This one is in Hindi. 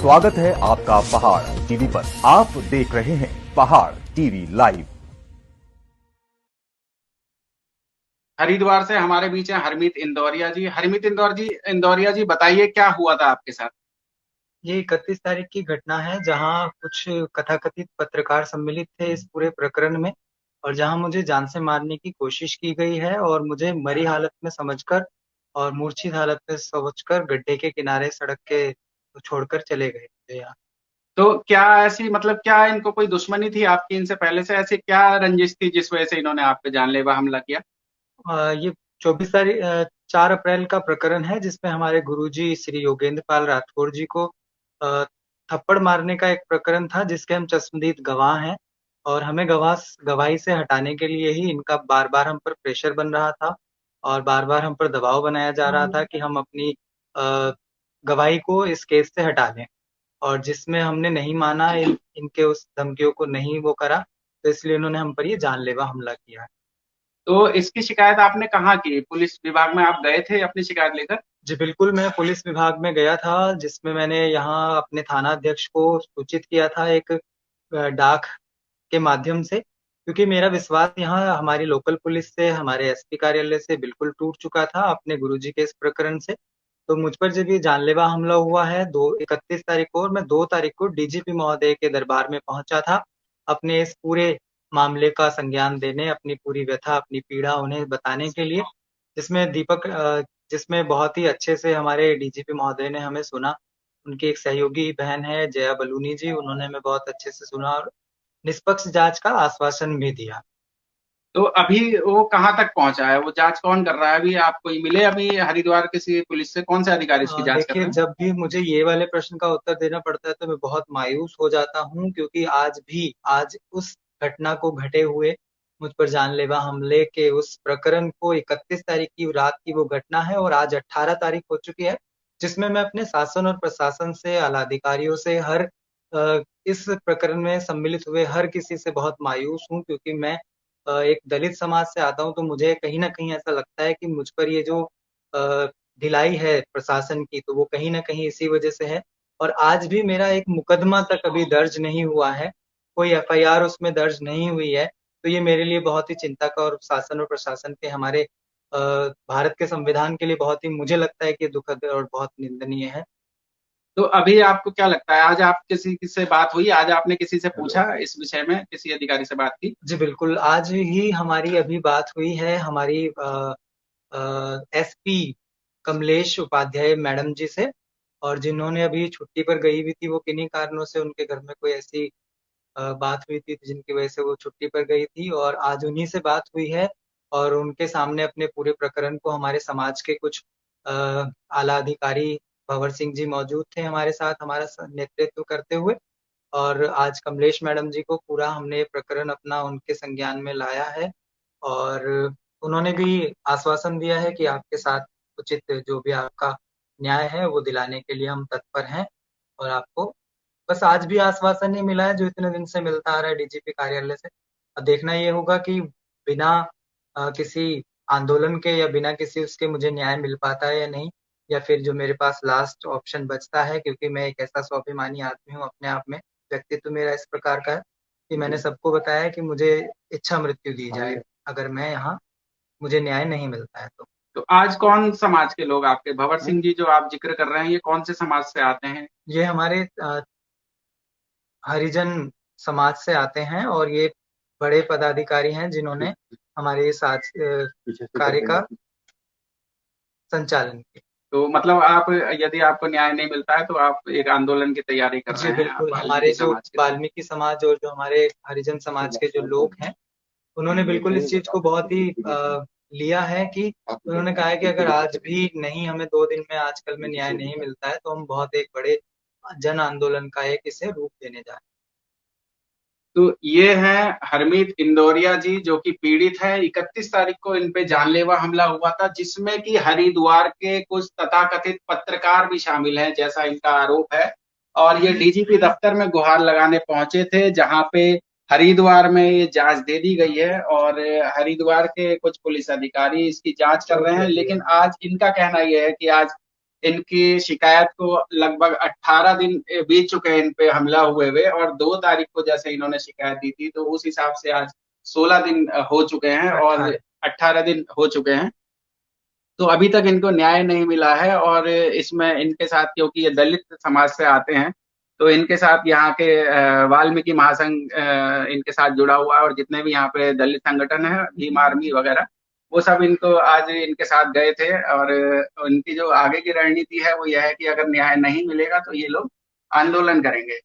स्वागत है आपका पहाड़ टीवी पर। आप देख रहे हैं पहाड़ टीवी लाइव। हरिद्वार से हमारे बीच हैं हरमीत इंदौरिया जी। इंदौरिया जी, बताइए क्या हुआ था आपके साथ? ये 31 तारीख की घटना है जहां कुछ कथाकथित पत्रकार सम्मिलित थे इस पूरे प्रकरण में, और जहां मुझे जान से मारने की कोशिश की गई है और मुझे मरी हालत में समझकर और मूर्छित हालत में समझकर गड्ढे के किनारे सड़क के छोड़कर चले गए थे यहाँ। तो क्या ऐसी मतलब क्या इनको कोई दुश्मनी थी आपकी इनसे पहले से? ऐसी क्या रंजिश थी जिस वजह से इन्होंने आप पे जानलेवा हमला किया? ये 4 अप्रैल का प्रकरण है जिसमें हमारे गुरुजी श्री योगेंद्र पाल राठौर जी को अ, थप्पड़ मारने का एक प्रकरण था, जिसके हम चश्मदीद गवाह हैं। और हमें गवाही से हटाने के लिए ही इनका बार बार हम पर प्रेशर बन रहा था और बार बार हम पर दबाव बनाया जा रहा था कि हम अपनी गवाही को इस केस से हटा लें। और जिसमें हमने नहीं माना, इनके उस धमकियों को नहीं वो करा, तो इसलिए इन्होंने हम पर ये जानलेवा हमला किया है। तो इसकी शिकायत आपने कहाँ की? पुलिस विभाग में आप गए थे अपनी शिकायत लेकर? जी बिल्कुल, मैं पुलिस विभाग में गया था, जिसमें मैंने यहाँ अपने थाना अध्यक्ष को सूचित किया था एक डाक के माध्यम से, क्योंकि मेरा विश्वास यहाँ हमारी लोकल पुलिस से, हमारे एसपी कार्यालय से बिल्कुल टूट चुका था अपने गुरुजी के इस प्रकरण से। तो मुझ पर जब ये जानलेवा हमला हुआ है 31 तारीख को, और मैं 2 तारीख को डीजीपी महोदय के दरबार में पहुंचा था अपने इस पूरे मामले का संज्ञान देने, अपनी पूरी व्यथा, अपनी पीड़ा उन्हें बताने के लिए, जिसमें बहुत ही अच्छे से हमारे डीजीपी महोदय ने हमें सुना। उनकी एक सहयोगी बहन है जया बलूनी जी, उन्होंने हमें बहुत अच्छे से सुना और निष्पक्ष जांच का आश्वासन भी दिया। तो अभी वो कहाँ तक पहुंचा है? वो जांच कौन कर रहा है? अभी आप कोई मिले अभी हरिद्वार किसी पुलिस से? कौन से अधिकारी उसकी जांच कर देखिए, रहे हैं? जब भी मुझे ये वाले प्रश्न का उत्तर देना पड़ता है तो मैं बहुत मायूस हो जाता हूँ, क्योंकि आज उस घटना को घटे हुए, मुझ पर जानलेवा हमले के उस प्रकरण को 31 तारीख की रात की वो घटना है और आज 18 तारीख हो चुकी है, जिसमें मैं अपने शासन और प्रशासन से, आला अधिकारियों से, इस प्रकरण में सम्मिलित हुए हर किसी से बहुत मायूस हूँ, क्योंकि मैं एक दलित समाज से आता हूँ। तो मुझे कहीं ना कहीं ऐसा लगता है कि मुझ पर ये जो ढिलाई है प्रशासन की, तो वो कहीं ना कहीं इसी वजह से है। और आज भी मेरा एक मुकदमा तक अभी दर्ज नहीं हुआ है, कोई एफआईआर उसमें दर्ज नहीं हुई है। तो ये मेरे लिए बहुत ही चिंता का, और शासन और प्रशासन के, हमारे भारत के संविधान के लिए बहुत ही, मुझे लगता है कि दुखद और बहुत निंदनीय है। तो अभी आपको क्या लगता है, आज आप किसी से बात हुई? आज आपने किसी से पूछा इस विषय में? किसी अधिकारी से बात की? जी बिल्कुल, आज ही हमारी अभी बात हुई है हमारी एसपी कमलेश उपाध्याय मैडम जी से, और जिन्होंने अभी छुट्टी पर गई हुई थी, वो किन्हीं कारणों से उनके घर में कोई ऐसी बात हुई थी जिनकी वजह से वो छुट्टी पर गई थी, और आज उन्हीं से बात हुई है। और उनके सामने अपने पूरे प्रकरण को हमारे समाज के कुछ आला अधिकारी भंवर सिंह जी मौजूद थे हमारे साथ, हमारा नेतृत्व करते हुए। और आज कमलेश मैडम जी को पूरा हमने प्रकरण अपना उनके संज्ञान में लाया है, और उन्होंने भी आश्वासन दिया है कि आपके साथ उचित जो भी आपका न्याय है वो दिलाने के लिए हम तत्पर हैं। और आपको बस आज भी आश्वासन नहीं मिला है जो इतने दिन से मिलता आ रहा है डीजीपी कार्यालय से। अब देखना ये होगा कि बिना किसी आंदोलन के या बिना किसी उसके मुझे न्याय मिल पाता है या नहीं, या फिर जो मेरे पास लास्ट ऑप्शन बचता है, क्योंकि मैं एक ऐसा स्वाभिमानी आदमी हूँ अपने आप में, व्यक्तित्व मेरा इस प्रकार का है कि मैंने सबको बताया है कि मुझे इच्छा मृत्यु दी जाए अगर मैं यहाँ, मुझे न्याय नहीं मिलता है तो। तो आज कौन समाज के लोग आपके, भंवर सिंह जी जो आप जिक्र कर रहे हैं, ये कौन से समाज से आते हैं? ये हमारे हरिजन समाज से आते हैं, और ये बड़े पदाधिकारी हैं जिन्होंने हमारे इस कार्य का संचालन किया। तो मतलब आप, यदि आपको न्याय नहीं मिलता है तो आप एक आंदोलन की तैयारी कर जी रहे हैं, आप बिल्कुल, हमारे वाल्मीकि जो समाज के? वाल्मीकि समाज और जो हमारे हरिजन समाज के जो लोग हैं, उन्होंने बिल्कुल इस चीज को बहुत ही लिया है कि उन्होंने कहा है कि अगर आज भी नहीं, हमें 2 दिन में, आजकल में न्याय नहीं मिलता है, तो हम बहुत एक बड़े जन आंदोलन का एक इसे रूप देने जा रहे हैं। तो ये हैं हरमीत इंदौरिया जी, जो कि पीड़ित है। 31 तारीख को इन पे जानलेवा हमला हुआ था, जिसमें कि हरिद्वार के कुछ तथाकथित पत्रकार भी शामिल हैं, जैसा इनका आरोप है। और ये डीजीपी दफ्तर में गुहार लगाने पहुंचे थे, जहां पे हरिद्वार में ये जांच दे दी गई है और हरिद्वार के कुछ पुलिस अधिकारी इसकी जांच कर रहे हैं। लेकिन आज इनका कहना यह है कि आज इनकी शिकायत को लगभग 18 दिन बीत चुके हैं इन पे हमला हुए हुए, और 2 तारीख को जैसे इन्होंने शिकायत दी थी, तो उस हिसाब से आज 16 दिन हो चुके हैं और 18 दिन हो चुके हैं। तो अभी तक इनको न्याय नहीं मिला है, और इसमें इनके साथ, क्योंकि ये दलित समाज से आते हैं, तो इनके साथ यहाँ के वाल्मीकि महासंघ इनके साथ जुड़ा हुआ है, और जितने भी यहाँ पे दलित संगठन है, भीम आर्मी वगैरह, वो सब इनको आज इनके साथ गए थे। और इनकी जो आगे की रणनीति है वो यह है कि अगर न्याय नहीं मिलेगा तो ये लोग आंदोलन करेंगे।